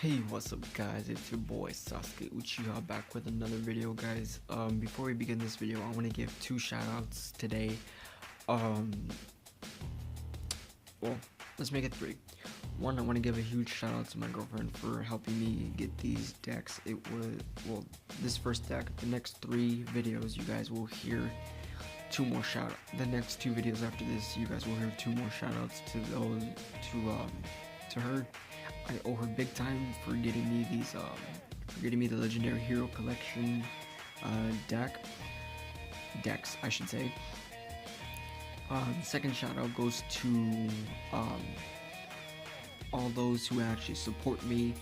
Hey, what's up guys, it's your boy Sasuke Uchiha back with another video guys. Before we begin this video, I want to give two shoutouts today. Um, well, let's make it three. One, I want to give a huge shout out to my girlfriend for helping me get these decks. It was, well, this first deck, the next three videos you guys will hear two more shout the next two videos after this you guys will hear two more shout outs to those to her. I owe her big time for getting me these for getting me the Legendary Hero Collection decks I should say. Second shout out goes to all those who actually support me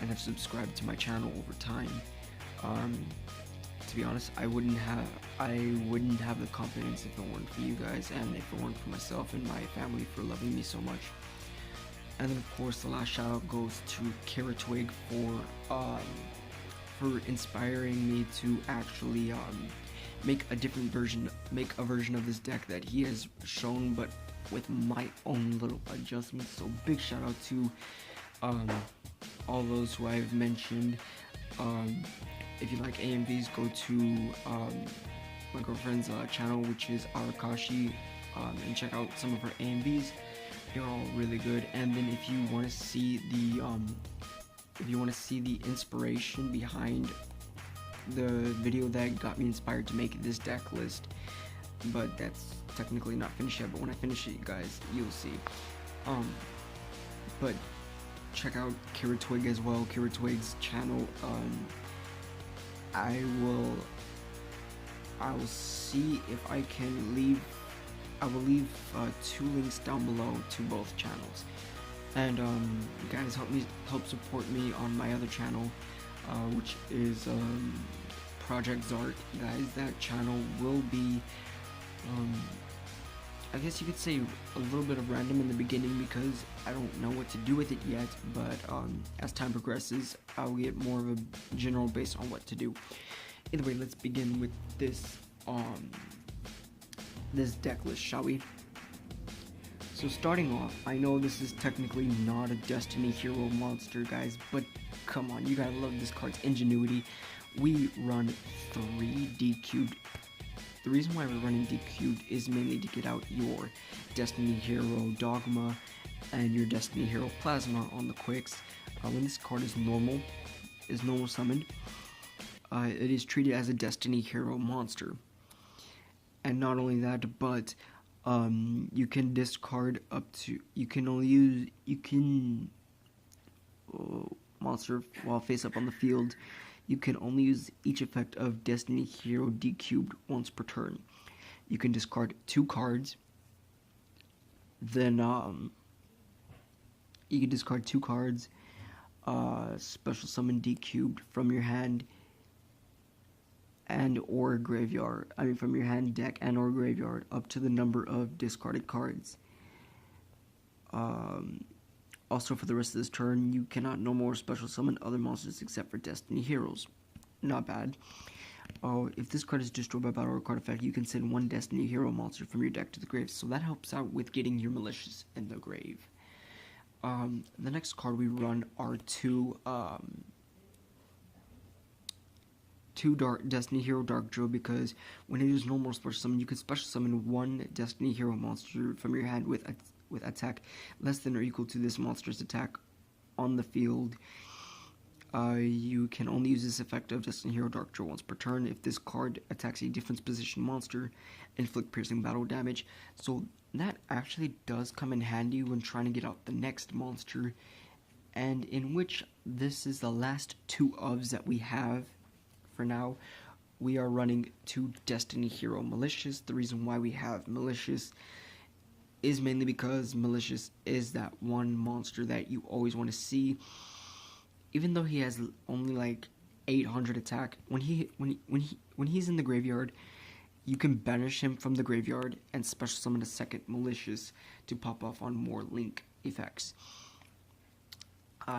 and have subscribed to my channel over time. To be honest, I wouldn't have the confidence if it weren't for you guys, and if it weren't for myself and my family for loving me so much. And then of course the last shout out goes to Kara Twig for inspiring me to actually make a version of this deck that he has shown, but with my own little adjustments. So big shout out to all those who I've mentioned. If you like AMVs, go to my girlfriend's channel, which is Arakashi, and check out some of her AMVs. They're all really good. And then if you want to see the inspiration behind the video that got me inspired to make this deck list, but that's technically not finished yet, but when I finish it, you guys, you'll see. But check out Kara Twig as well, Kara Twig's channel. I will see if I can leave. I will leave two links down below to both channels. And you guys help support me on my other channel, which is Project Zart. Guys, that channel will be, I guess you could say, a little bit of random in the beginning because I don't know what to do with it yet, but as time progresses, I'll get more of a general base on what to do. Either way, let's begin with this this deck list, shall we? So starting off, I know this is technically not a Destiny Hero monster, guys, but come on, you gotta love this card's ingenuity. We run 3 D-Cubed. The reason why we're running D-Cubed is mainly to get out your Destiny Hero Dogma and your Destiny Hero Plasma on the quicks. When this card is normal summoned, it is treated as a Destiny Hero monster. And not only that, but you can discard up to, monster while face up on the field, you can only use each effect of Destiny Hero D-Cubed once per turn. You can discard 2 cards, then you can discard 2 cards, special summon D-Cubed from your hand and or graveyard, from your hand, deck, and or graveyard, up to the number of discarded cards. Also, for the rest of this turn, you cannot no more special summon other monsters except for Destiny Heroes. Not bad. If this card is destroyed by battle or card effect, you can send 1 Destiny Hero monster from your deck to the grave, so that helps out with getting your Malicious in the grave. The next card we run are two Destiny Hero Dark Drill, because when it is normal special summon, you can special summon 1 Destiny Hero monster from your hand with attack less than or equal to this monster's attack on the field. You can only use this effect of Destiny Hero Dark Drill once per turn. If this card attacks a defense position monster, inflict piercing battle damage. So that actually does come in handy when trying to get out the next monster, and in which this is the last 2 ofs that we have. For now, we are running 2 Destiny Hero Malicious. The reason why we have Malicious is mainly because Malicious is that one monster that you always want to see. Even though he has only like 800 attack, when he's in the graveyard, you can banish him from the graveyard and special summon a second Malicious to pop off on more link effects.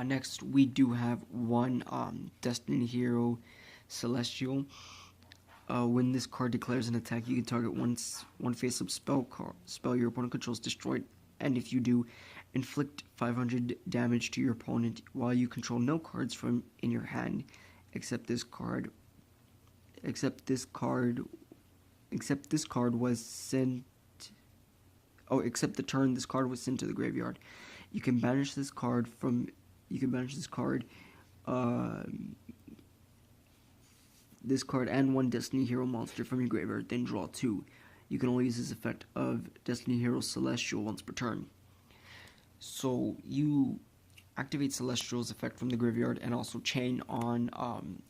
Next, we do have 1 Destiny Hero Celestial. When this card declares an attack, you can target one face-up spell your opponent controls destroyed, and if you do, Inflict 500 damage to your opponent while you control no cards from in your hand, except this card. Except this card was sent. Oh, except the turn this card was sent to the graveyard. You can banish this card from. This card and one Destiny Hero monster from your graveyard. Then draw 2. You can only use this effect of Destiny Hero Celestial once per turn. So you activate Celestial's effect from the graveyard and also chain on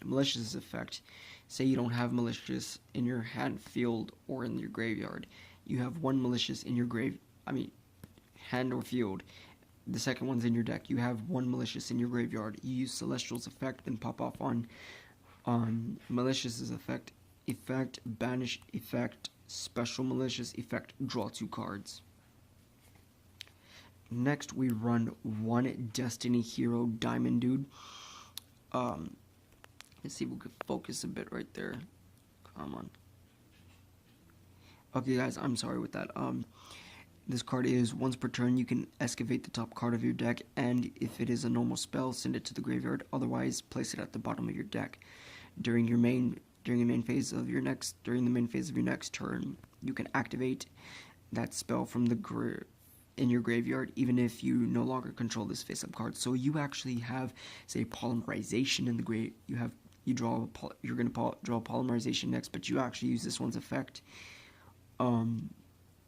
Malicious' effect. Say you don't have Malicious in your hand, field, or in your graveyard. You have one Malicious in your hand or field. The second one's in your deck. You have one Malicious in your graveyard. You use Celestial's effect, then pop off on Malicious' effect, banish effect, special Malicious effect, draw 2 cards. Next, we run one Destiny Hero Diamond Dude. Let's see if we can focus a bit right there. Come on. Okay, guys, I'm sorry with that. This card is once per turn. You can excavate the top card of your deck, and if it is a normal spell, send it to the graveyard. Otherwise, place it at the bottom of your deck. During the main phase of your next turn, you can activate that spell from in your graveyard, even if you no longer control this face-up card. So you actually have, say, Polymerization in the you're gonna draw Polymerization next, but you actually use this one's effect.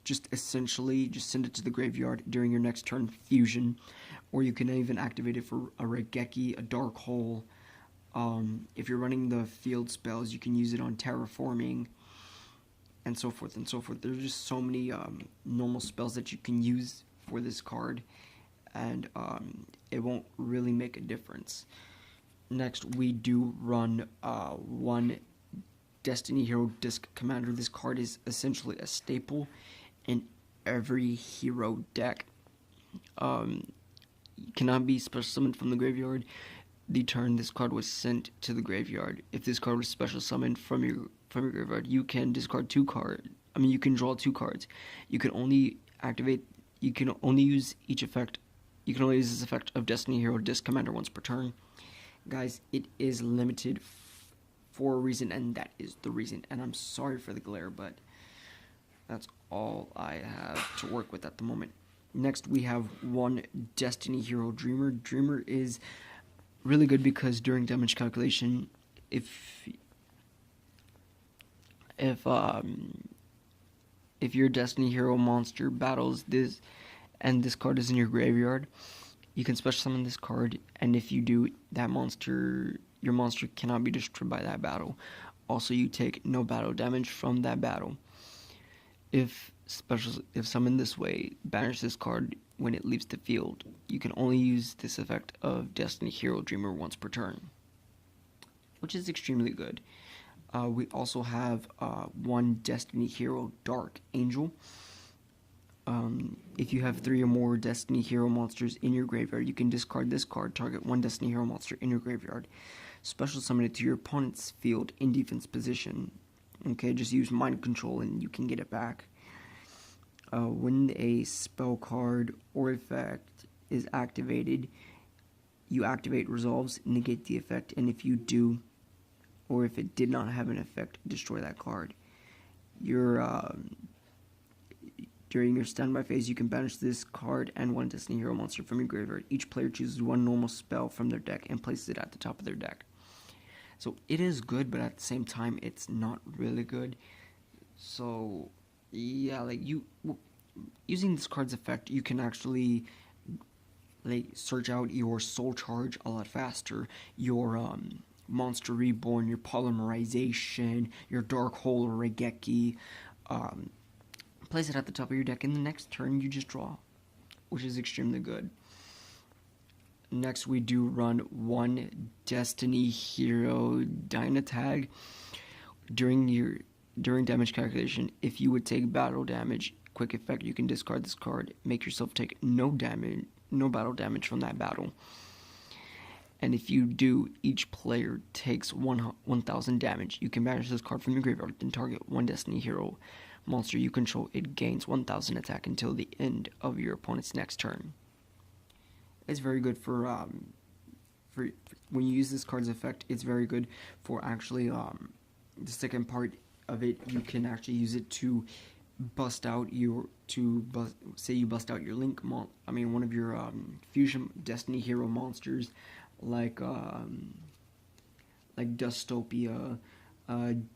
Just send it to the graveyard during your next turn fusion, or you can even activate it for a Raigeki, a Dark Hole. If you're running the field spells, you can use it on Terraforming, and so forth and so forth. There's just so many normal spells that you can use for this card, and it won't really make a difference. Next, we do run one Destiny Hero Disc Commander. This card is essentially a staple in every hero deck. Cannot be special summoned from the graveyard the turn this card was sent to the graveyard. If this card was special summoned from your graveyard, you can discard 2 cards. You can draw 2 cards. You can only use each effect. You can only use this effect of Destiny Hero Disc Commander once per turn. Guys, it is limited for a reason, and that is the reason. And I'm sorry for the glare, but that's all I have to work with at the moment. Next, we have one Destiny Hero Dreamer. Dreamer is really good because during damage calculation, if your Destiny Hero monster battles this and this card is in your graveyard, you can special summon this card, and if you do, your monster cannot be destroyed by that battle. Also, you take no battle damage from that battle. If summoned this way, banish this card when it leaves the field. You can only use this effect of Destiny Hero Dreamer once per turn, which is extremely good. We also have one Destiny Hero Dark Angel. If you have 3 or more Destiny Hero monsters in your graveyard, you can discard this card, target one Destiny Hero monster in your graveyard, special summon it to your opponent's field in defense position. Okay, just use Mind Control and you can get it back. When a spell card or effect is activated, you activate Resolves, negate the effect, and if you do, or if it did not have an effect, destroy that card. During your standby phase, you can banish this card and one Destiny Hero monster from your graveyard. Each player chooses one normal spell from their deck and places it at the top of their deck. So it is good, but at the same time, it's not really good. So yeah, using this card's effect, you can actually search out your Soul Charge a lot faster, your Monster Reborn, your Polymerization, your Dark Hole Raigeki. Place it at the top of your deck, and the next turn you just draw, which is extremely good. Next, we do run one Destiny Hero Dynatag. During damage calculation, if you would take battle damage, quick effect, you can discard this card, make yourself take no battle damage from that battle. And if you do, each player takes 1,000 damage. You can banish this card from your graveyard, then target one Destiny Hero monster you control. It gains 1,000 attack until the end of your opponent's next turn. It's very good for when you use this card's effect. It's very good for actually the second part of it. You can actually use it to say you bust out your one of your fusion Destiny hero monsters, like Dystopia,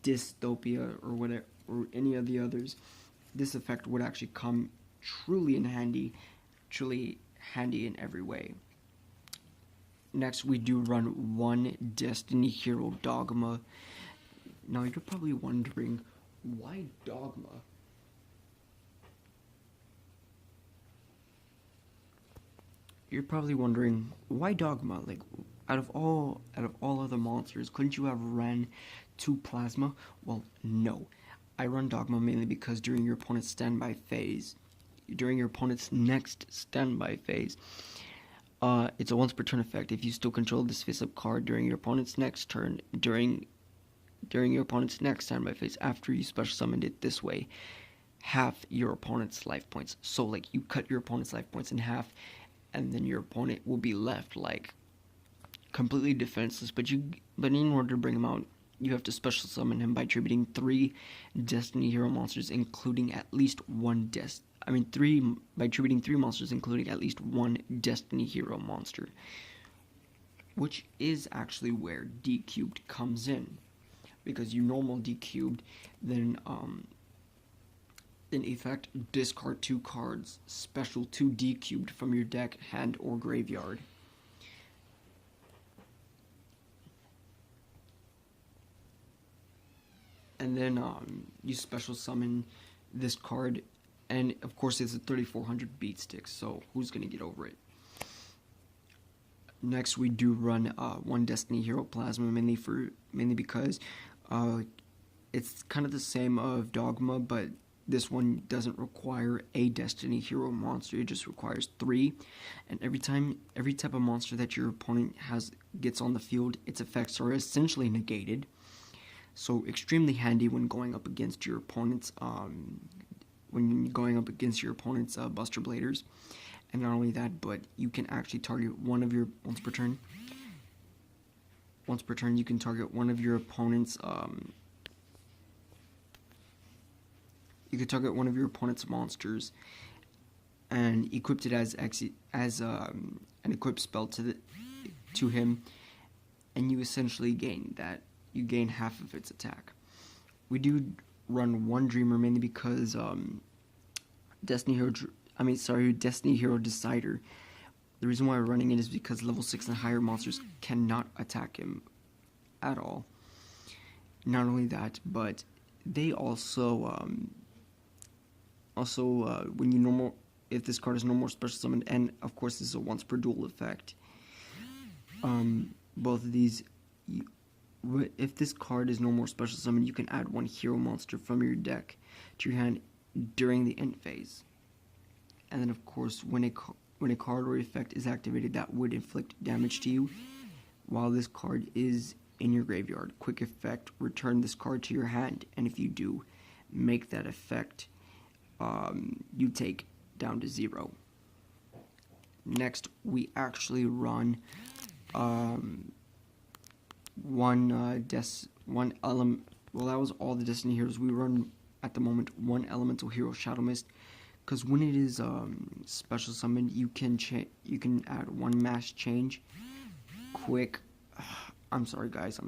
Dystopia, or whatever, or any of the others. This effect would actually come truly handy in every way. Next, we do run one Destiny hero Dogma. Now, you're probably wondering, why Dogma? You're probably wondering, why Dogma? Like, out of all other monsters, couldn't you have ran 2 Plasma? Well, no. I run Dogma mainly because during your opponent's standby phase, during your opponent's next standby phase, it's a once per turn effect. If you still control this face-up card during your opponent's next turn, during your opponent's next standby phase, after you special summoned it this way, half your opponent's life points. So, like, you cut your opponent's life points in half, and then your opponent will be left, like, completely defenseless. But in order to bring him out, you have to special summon him by attributing 3 Destiny hero monsters, including at least one by attributing 3 monsters, including at least one Destiny hero monster, which is actually where D cubed comes in, because you normal D cubed, then in effect discard 2 cards, special 2 D cubed from your deck, hand, or graveyard. And then you special summon this card, and of course it's a 3400 beat stick, so who's gonna get over it? Next, we do run one Destiny hero Plasma, mainly because it's kind of the same of Dogma, but this one doesn't require a Destiny hero monster. It just requires 3, and every type of monster that your opponent gets on the field, its effects are essentially negated. So extremely handy when going up against your opponent's Buster Bladers. And not only that, but you can actually target one of your once per turn. You can target one of your opponent's monsters and equip it as an equipped spell to him, and you essentially gain half of its attack. We do run one Dreamer mainly because Destiny Hero Decider. The reason why we're running it is because level 6 and higher monsters cannot attack him at all. Not only that, but they also if this card is normal special summoned, and of course this is a once per duel effect. Both of these, if this card is normal special summoned, you can add 1 hero monster from your deck to your hand during the end phase. And then of course, when a card or effect is activated that would inflict damage to you while this card is in your graveyard, quick effect, return this card to your hand, and if you do, make that effect you take down to 0. Next, we actually run one element. Well, that was all the Destiny heroes. We run at the moment 1 elemental hero, Shadow Mist, because when it is special summoned, you can add 1 mass change. Quick. I'm sorry, guys.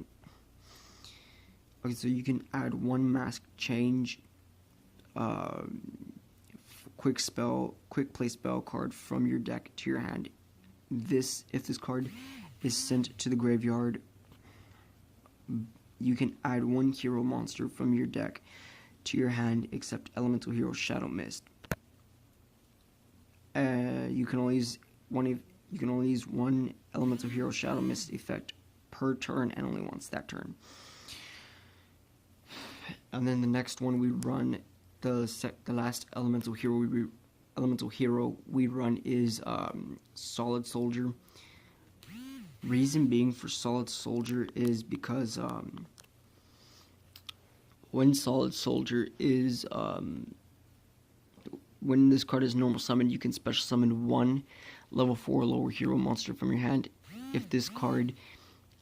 Okay, so you can add 1 mask change. Quick play spell card from your deck to your hand. If this card is sent to the graveyard, you can add 1 hero monster from your deck to your hand, except elemental hero Shadow Mist. You can only use one elemental hero Shadow Mist effect per turn, and only once that turn. And then the next one we run, the last elemental hero we run is Solid Soldier. Reason being for Solid Soldier is because when Solid Soldier is when this card is normal summoned, you can special summon 1 level 4 lower hero monster from your hand. If this card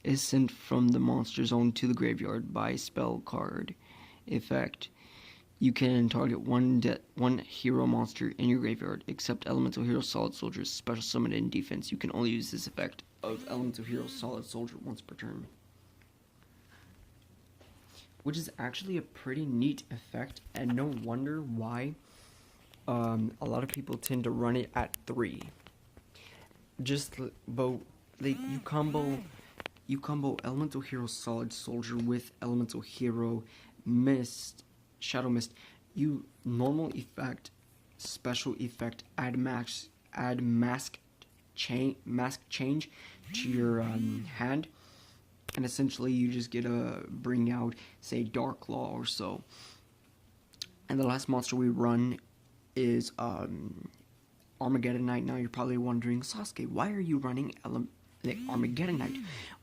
is sent from the monster zone to the graveyard by spell card effect, you can target one hero monster in your graveyard, except Elemental Hero Solid Soldier's special summon in defense. You can only use this effect of Elemental Hero Solid Soldier once per turn, which is actually a pretty neat effect, and no wonder why a lot of people tend to run it at 3. Just but you combo Elemental Hero Solid Soldier with Elemental Hero Shadow Mist. You normal effect, special effect, add mask change to your hand, and essentially you just get to bring out, say, Dark Law or so. And the last monster we run is Armageddon Knight. Now you're probably wondering, Sasuke, why are you running Armageddon Knight?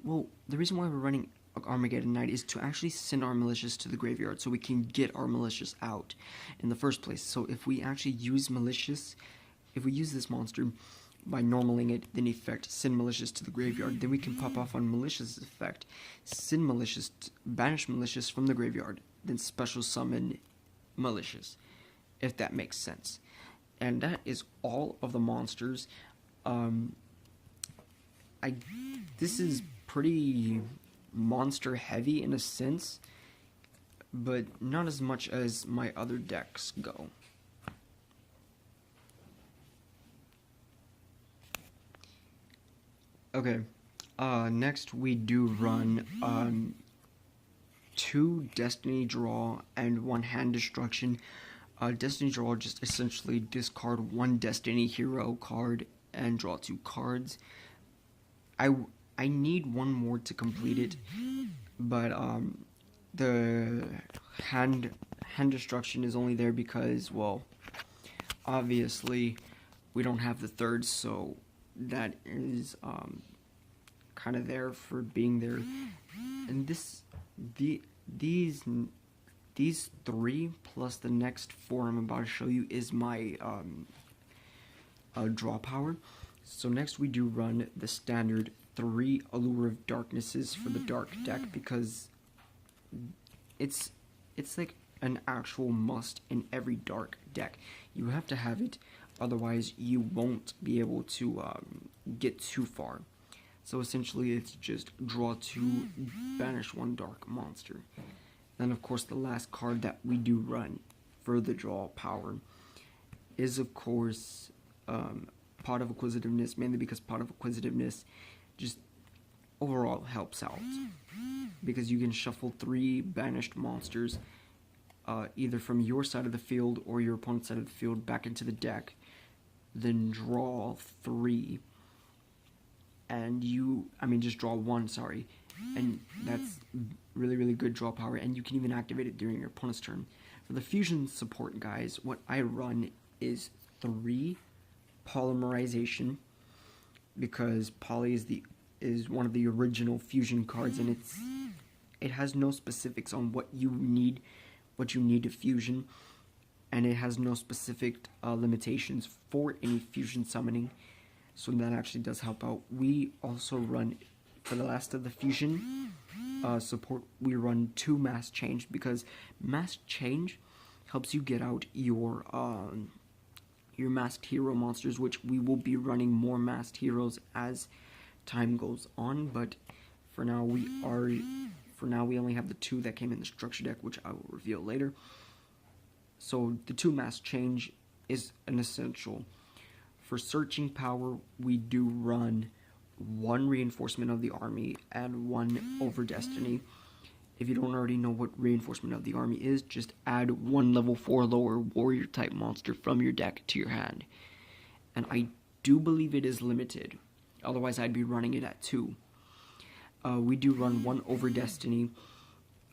Well, the reason why we're running Armageddon Knight is to actually send our malicious to the graveyard so we can get our malicious out in the first place. So if we actually use malicious, if we use this monster by normaling it, then effect send malicious to the graveyard, then we can pop off on malicious effect, send malicious, banish malicious from the graveyard, then special summon malicious, if that makes sense. And that is all of the monsters. This is pretty monster heavy in a sense, but not as much as my other decks go. Okay, next we do run 2 Destiny Draw and 1 Hand Destruction. Destiny Draw, just essentially discard 1 Destiny Hero card and draw 2 cards. I need 1 more to complete it, but the hand destruction is only there because, well, obviously we don't have the 3rd, so that is kind of there for being there. And these 3 plus the next 4 I'm about to show you is my draw power. So next we do run the standard 3 Allure of Darknesses for the dark deck, because it's like an actual must in every dark deck. You have to have it, otherwise you won't be able to get too far. So essentially it's just draw 2, banish 1 dark monster. Then of course the last card that we do run for the draw power is of course Pot of Acquisitiveness, mainly because Pot of Acquisitiveness just overall helps out, because you can shuffle 3 banished monsters either from your side of the field or your opponent's side of the field back into the deck, then draw 3, and just draw 1, sorry, and that's really good draw power, and you can even activate it during your opponent's turn. For the fusion support, guys, what I run is 3 Polymerization, because Poly is one of the original fusion cards, and it has no specifics on what you need to fusion, and it has no specific limitations for any fusion summoning, so that actually does help out. We also run, for the last of the fusion support, we run 2 Mass Change, because Mass Change helps you get out your masked hero monsters, which we will be running more masked heroes as time goes on, but for now we only have the 2 that came in the structure deck, which I will reveal later. So the 2 Mass Change is an essential. For searching power, we do run 1 Reinforcement of the Army and 1 Over Destiny. If you don't already know what Reinforcement of the Army is, just add 1 level 4 lower warrior type monster from your deck to your hand. And I do believe it is limited, otherwise I'd be running it at 2. We do run 1 Over Destiny,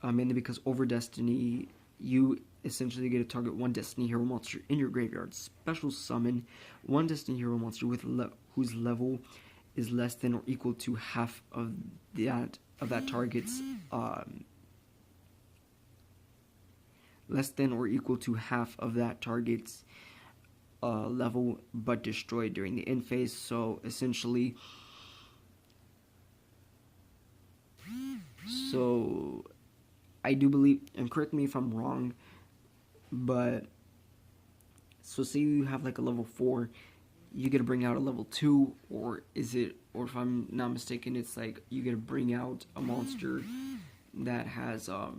mainly because Over Destiny, you essentially get to target 1 Destiny Hero monster in your graveyard, special summon 1 Destiny Hero monster with whose level is less than or equal to half of that target's level but destroyed during the end phase. So essentially, so I do believe, and correct me if I'm wrong, but so say you have like a level 4, you get to bring out a level 2, or is it, or if I'm not mistaken, it's like you get to bring out a monster that has a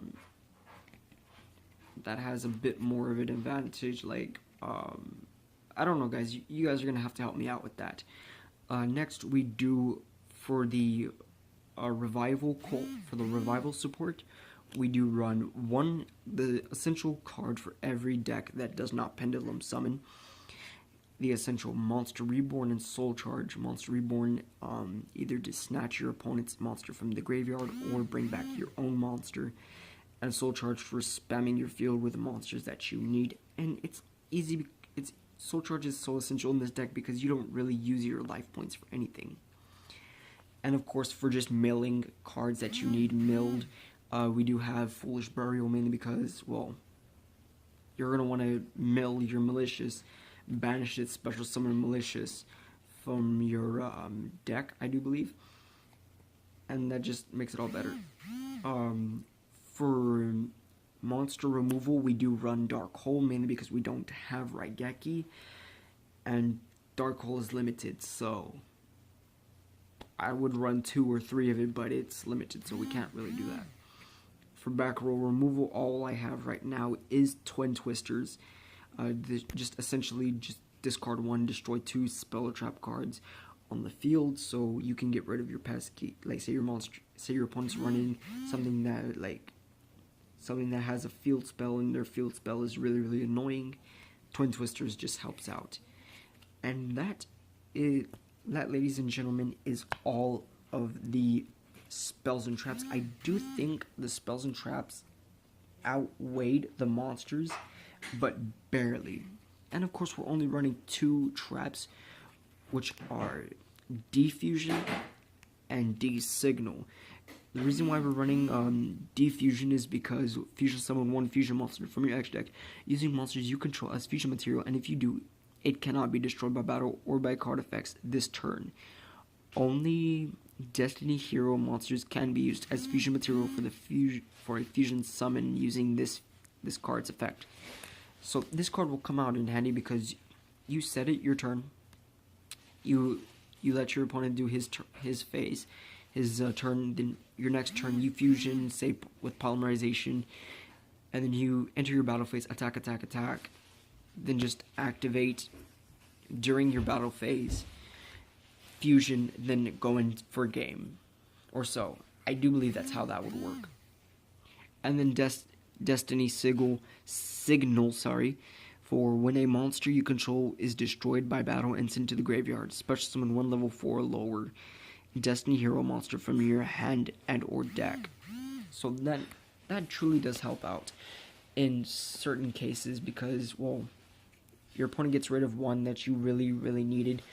bit more of an advantage. Like I don't know, guys. You guys are gonna have to help me out with that. Next, we do for the revival support. We do run the essential card for every deck that does not Pendulum Summon. The essential Monster Reborn and Soul Charge. Monster Reborn, either to snatch your opponent's monster from the graveyard or bring back your own monster. And Soul Charge for spamming your field with the monsters that you need. And it's easy. Soul Charge is so essential in this deck because you don't really use your life points for anything. And of course, for just milling cards that you need milled, we do have Foolish Burial, mainly because, well, you're going to want to mill your Malicious, banish it, special summon Malicious from your deck, I do believe. And that just makes it all better. For monster removal, we do run Dark Hole, mainly because we don't have Raigeki. And Dark Hole is limited, so I would run 2 or 3 of it, but it's limited, so we can't really do that. For back row removal, all I have right now is Twin Twisters. Just essentially just discard 1, destroy 2 spell or trap cards on the field, so you can get rid of your pesky. Like say your opponent's running something that has a field spell, and their field spell is really, really annoying. Twin Twisters just helps out. And that, ladies and gentlemen, is all of the spells and traps. I do think the spells and traps outweighed the monsters, but barely. And of course, we're only running 2 traps, which are Defusion and Designal. The reason why we're running Defusion is because fusion summon 1 fusion monster from your extra deck using monsters you control as fusion material, and if you do, it cannot be destroyed by battle or by card effects this turn. Only Destiny Hero monsters can be used as fusion material for a fusion summon using this card's effect. So this card will come out in handy because you set it your turn. You let your opponent do his phase, his turn. Then your next turn you fusion, say with polymerization, and then you enter your battle phase, attack. Then just activate during your battle phase, fusion, then go in for game, or so. I do believe that's how that would work. And then Destiny Signal, for when a monster you control is destroyed by battle and sent to the graveyard, special summon 1 level 4 or lower Destiny Hero monster from your hand and or deck. So that truly does help out in certain cases because, well, your opponent gets rid of one that you really, really needed.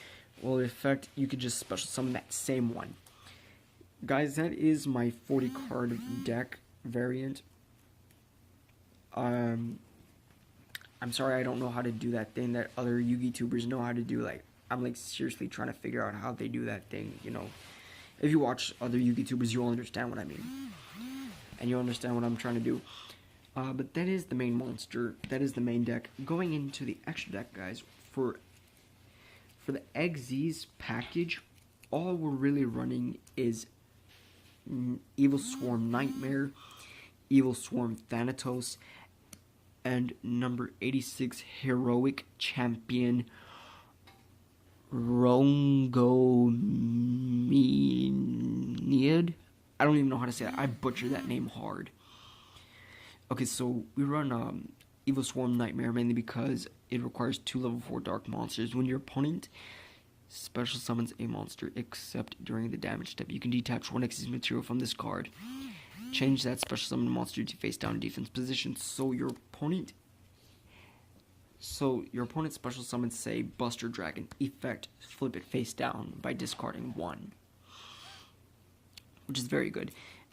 Well, in effect, you could just special summon that same one. Guys, that is my 40 card deck variant. I'm sorry I don't know how to do that thing that other Yu-Gi tubers know how to do. Like, I'm like seriously trying to figure out how they do that thing, you know. If you watch other Yu-Gi tubers, you'll understand what I mean. And you'll understand what I'm trying to do. But that is the main monster. That is the main deck. Going into the extra deck, guys, for the Xyz package, all we're really running is Evil Swarm Nightmare, Evil Swarm Thanatos, and number 86 Heroic Champion Rongomeniad. I don't even know how to say that. I butchered that name hard. Okay, so we run Evil Swarm Nightmare mainly because it requires 2 level 4 dark monsters. When your opponent special summons a monster, except during the damage step, you can detach 1 Xyz material from this card. Change that special summon monster to face down defense position. So your opponent's special summons, say, Buster Dragon. Effect, flip it face down by discarding 1. Which is very good.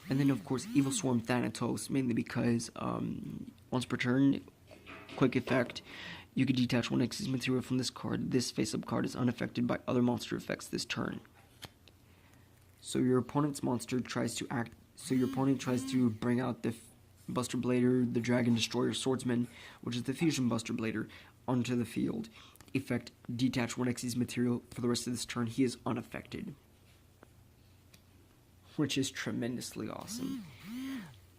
And then, of course, Evil Swarm Thanatos, mainly because once per turn, quick effect, You can detach one Xyz material from this card. This face-up card is unaffected by other monster effects this turn. So your opponent's monster tries to act. So your opponent tries to bring out the Buster Blader, the Dragon Destroyer Swordsman, which is the Fusion Buster Blader, onto the field. Effect: detach one Xyz material. For the rest of this turn, he is unaffected, which is tremendously awesome.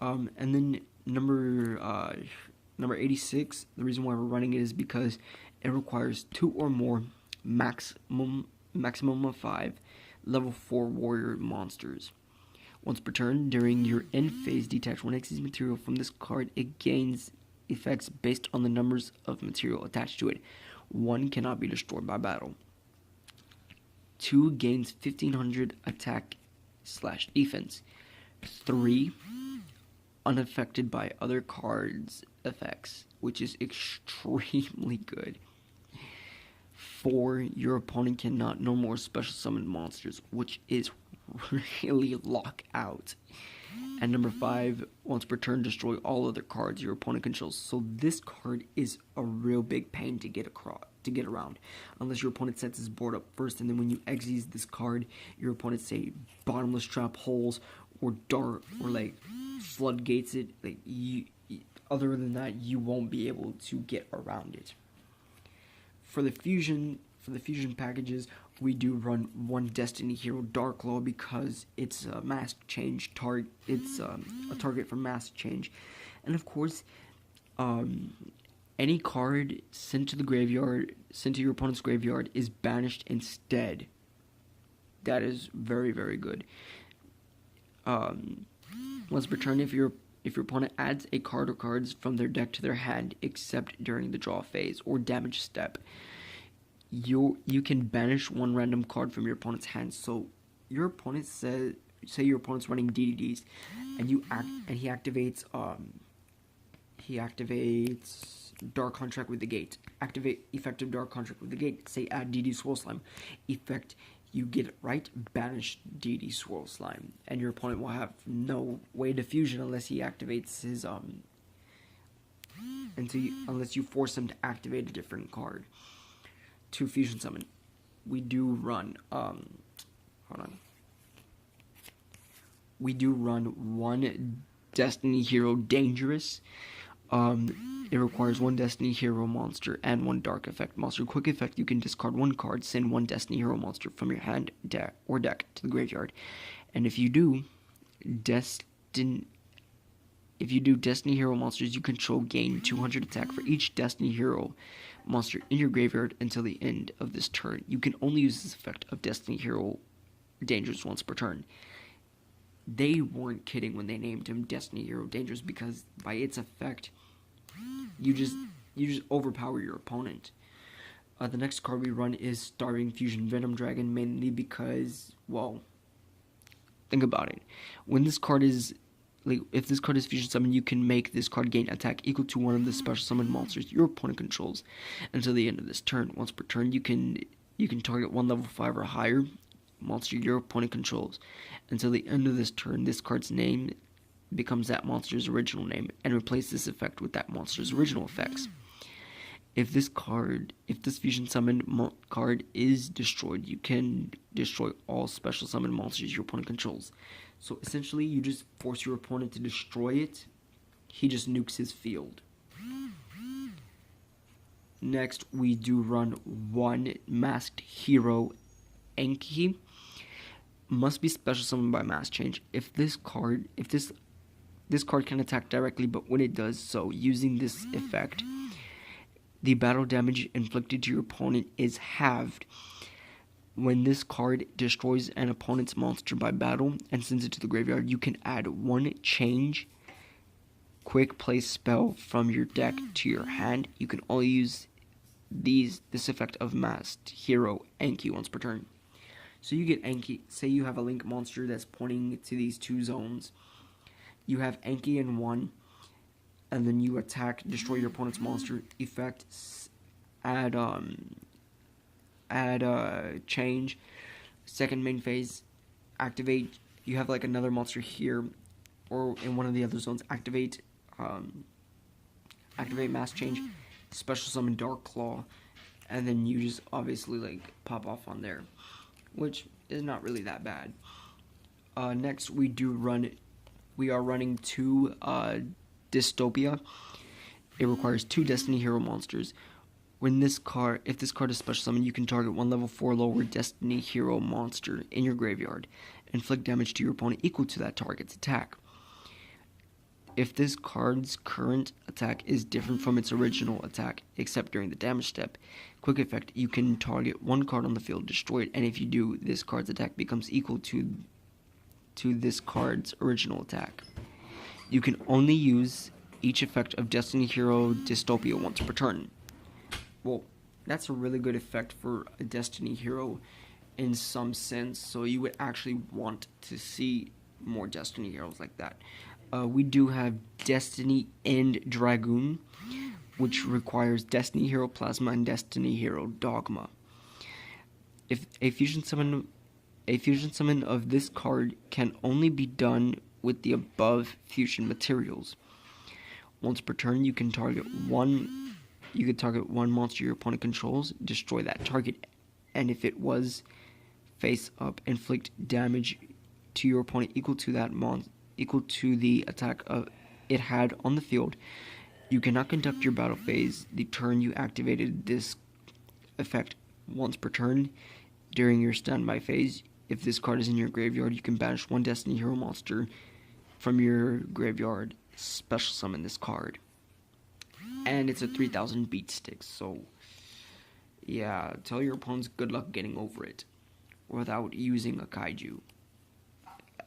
And then number 86. The reason why we're running it is because it requires 2 or more maximum of 5 level 4 warrior monsters. Once per turn, during your end phase, detach one Xyz material from this card. It gains effects based on the numbers of material attached to it. 1 cannot be destroyed by battle. 2 gains 1500 attack/defense. 3 unaffected by other cards' effects, which is extremely good. 4, your opponent cannot no more special summon monsters, which is really lock out. And number 5, once per turn, destroy all other cards your opponent controls. So this card is a real big pain to get around, unless your opponent sets his board up first, and then when you exit this card, your opponent say bottomless trap holes or dark or like floodgates it. Like other than that, you won't be able to get around it. For the fusion packages, we do run one Destiny Hero Darklaw because it's a mask change target. It's a target for mask change, and of course, any card sent to your opponent's graveyard is banished instead. That is very, very good. Once per turn, if your opponent adds a card or cards from their deck to their hand, except during the draw phase or damage step, you can banish one random card from your opponent's hand. So your opponent say your opponent's running DDDs, and he activates Dark Contract with the Gate. Activate effective Dark Contract with the Gate. Say add DD Swirl Slime. Effect: you get it right, banish DD Swirl Slime, and your opponent will have no way to fusion unless he activates his unless you force him to activate a different card to fusion summon. We do run one Destiny Hero Dangerous. It requires one Destiny Hero monster and one Dark Effect monster. Quick effect: you can discard one card, send one Destiny Hero monster from your hand or deck to the graveyard, and if you do Destiny Hero monsters you control, gain 200 attack for each Destiny Hero monster in your graveyard until the end of this turn. You can only use this effect of Destiny Hero Dangerous once per turn. They weren't kidding when they named him Destiny Hero Dangerous, because by its effect, you just overpower your opponent. The next card we run is Starving Fusion Venom Dragon, mainly because, well, think about it. When this card is if this card is fusion summoned, you can make this card gain attack equal to one of the special summoned monsters your opponent controls until the end of this turn. Once per turn, you can target one level 5 or higher monster your opponent controls. Until the end of this turn, this card's name becomes that monster's original name, and replace this effect with that monster's original effects. If this fusion summoned card is destroyed, you can destroy all special summoned monsters your opponent controls. So essentially, you just force your opponent to destroy it. He just nukes his field. Next, we do run one Masked Hero Enki. Must be special summoned by mask change. If this card can attack directly, but when it does so using this effect, the battle damage inflicted to your opponent is halved. When this card destroys an opponent's monster by battle and sends it to the graveyard, you can add one change quick play spell from your deck to your hand. You can only use this effect of Masked Hero Enki once per turn. So you get Enki. Say you have a Link monster that's pointing to these two zones. You have Enki in one, and then you attack, destroy your opponent's monster. Effect: add change. Second main phase, activate. You have like another monster here, or in one of the other zones. Activate mass change. special summon Dark Claw, and then you just obviously like pop off on there, which is not really that bad. Next, we are running 2 Dystopia. It requires 2 Destiny Hero monsters. If this card is special summoned, you can target 1 level 4 lower Destiny Hero monster in your graveyard, inflict damage to your opponent equal to that target's attack. If this card's current attack is different from its original attack, except during the damage step, quick effect, you can target 1 card on the field, destroy it, and if you do, this card's attack becomes equal to this card's original attack. You can only use each effect of Destiny Hero Dystopia once per turn. Well, that's a really good effect for a Destiny Hero in some sense, so you would actually want to see more Destiny Heroes like that. We do have Destiny End Dragoon, which requires Destiny Hero Plasma and Destiny Hero Dogma. If a fusion summon of this card can only be done with the above fusion materials. Once per turn, you can target one monster your opponent controls, destroy that target, and if it was face up, inflict damage to your opponent equal to the attack it had on the field. You cannot conduct your battle phase the turn you activated this effect. Once per turn during your standby phase, if this card is in your graveyard, you can banish 1 Destiny Hero monster from your graveyard, special summon this card. And it's a 3000 beat stick, so yeah, tell your opponents good luck getting over it without using a kaiju.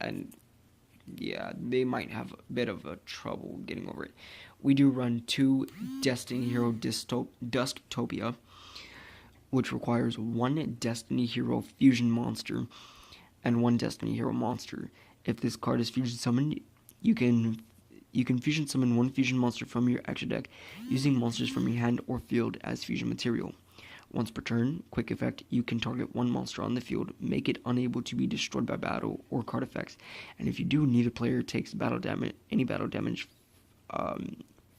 And yeah, they might have a bit of a trouble getting over it. We do run 2 Destiny Hero Dusktopia, which requires 1 Destiny Hero fusion monster and 1 Destiny Hero monster. If this card is fusion summoned, you can fusion summon 1 fusion monster from your extra deck using monsters from your hand or field as fusion material. Once per turn, quick effect, you can target 1 monster on the field, make it unable to be destroyed by battle or card effects, and if you do, neither player takes any battle damage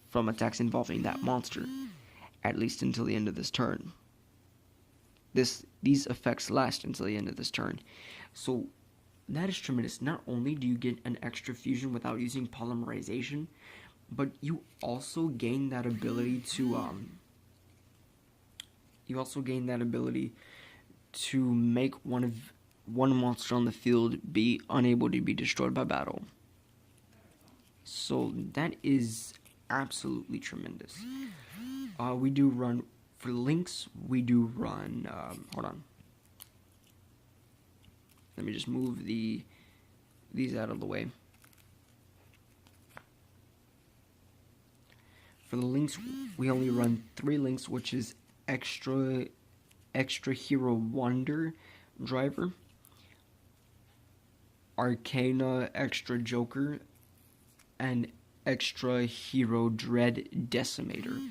from attacks involving that monster, at least until the end of this turn. These effects last until the end of this turn. So that is tremendous. Not only do you get an extra fusion without using polymerization, but you also gain that ability to make one monster on the field be unable to be destroyed by battle. So that is absolutely tremendous. We do run for links. We do run. Hold on. Let me just move these out of the way. For the links, we only run 3 links, which is extra Hero Wonder Driver, Arcana Extra Joker, and Extra Hero Dread Decimator.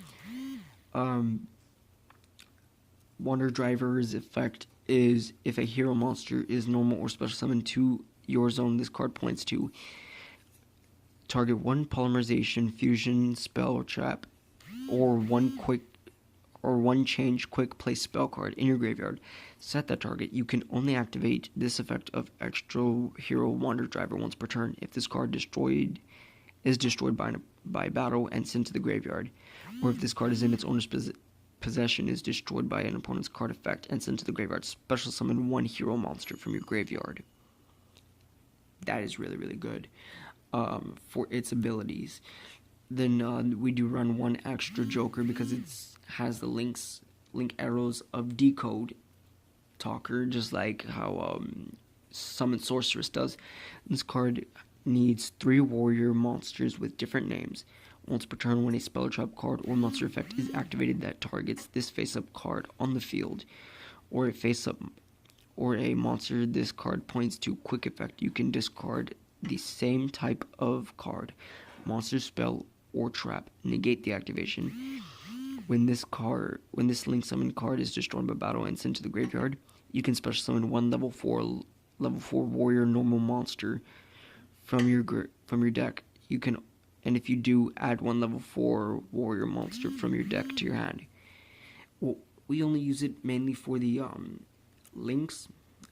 Wonder Driver's effect is if a hero monster is normal or special summoned to your zone, this card points to target 1 polymerization, fusion, spell, or trap, or 1 change quick play spell card in your graveyard. Set that target. You can only activate this effect of Extra Hero Wonder Driver once per turn if this card is destroyed by battle and sent to the graveyard, or if this card is in its owner's possession, is destroyed by an opponent's card effect and sent to the graveyard. Special summon 1 hero monster from your graveyard. That is really, really good for its abilities. Then we do run 1 extra Joker because it has the link arrows of Decode Talker, just like how Summon Sorceress does. This card needs 3 warrior monsters with different names. Once per turn, when a spell, trap card, or monster effect is activated that targets this face-up card on the field, or a monster this card points to, quick effect, you can discard the same type of card, monster, spell, or trap. Negate the activation. When this link summon card is destroyed by battle and sent to the graveyard, you can special summon 1 level 4 warrior normal monster from your deck. And if you do, add one level 4 warrior monster from your deck to your hand. Well, we only use it mainly for the links.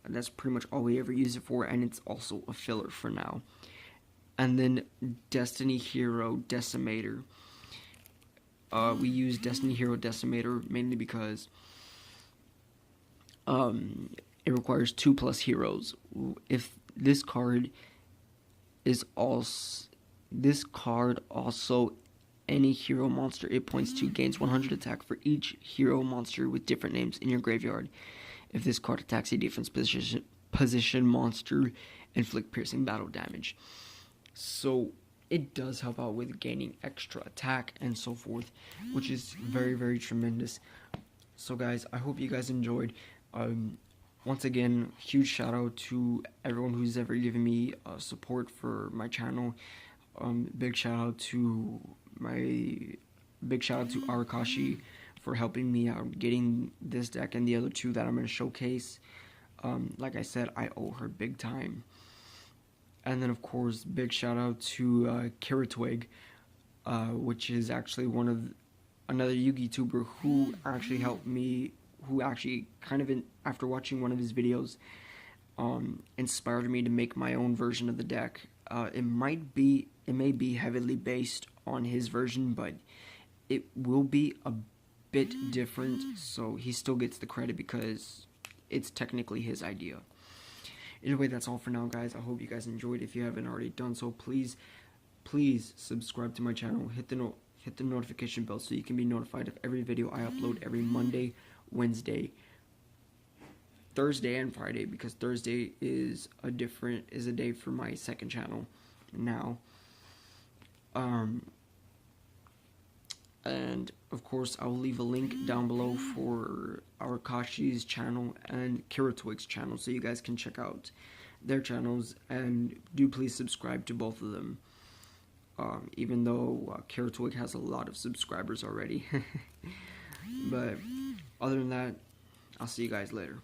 That's pretty much all we ever use it for, and it's also a filler for now. And then Destiny Hero Decimator. We use Destiny Hero Decimator mainly because it requires 2+ heroes. If this card also any hero monster it points to gains 100 attack for each hero monster with different names in your graveyard. If this card attacks a defense position monster, inflict piercing battle damage. So it does help out with gaining extra attack and so forth, which is very, very tremendous. So guys, I hope you guys enjoyed. Once again, huge shout out to everyone who's ever given me support for my channel. Big shout out to Arakashi for helping me out getting this deck and the other two that I'm going to showcase. Like I said, I owe her big time. And then, of course, big shout out to Kiratwig, which is actually another Yu-Gi tuber who actually helped me, who actually after watching one of his videos, inspired me to make my own version of the deck. It may be heavily based on his version, but it will be a bit different, so he still gets the credit because it's technically his idea. Either way, that's all for now, guys. I hope you guys enjoyed. If you haven't already done so, please subscribe to my channel. Hit the notification bell so you can be notified of every video I upload every Monday, Wednesday, Thursday, and Friday, because Thursday is a day for my second channel now. And of course, I will leave a link down below for Arakashi's channel and Kiratwig's channel, so you guys can check out their channels, and do please subscribe to both of them. Even though Kiratwig has a lot of subscribers already. But other than that, I'll see you guys later.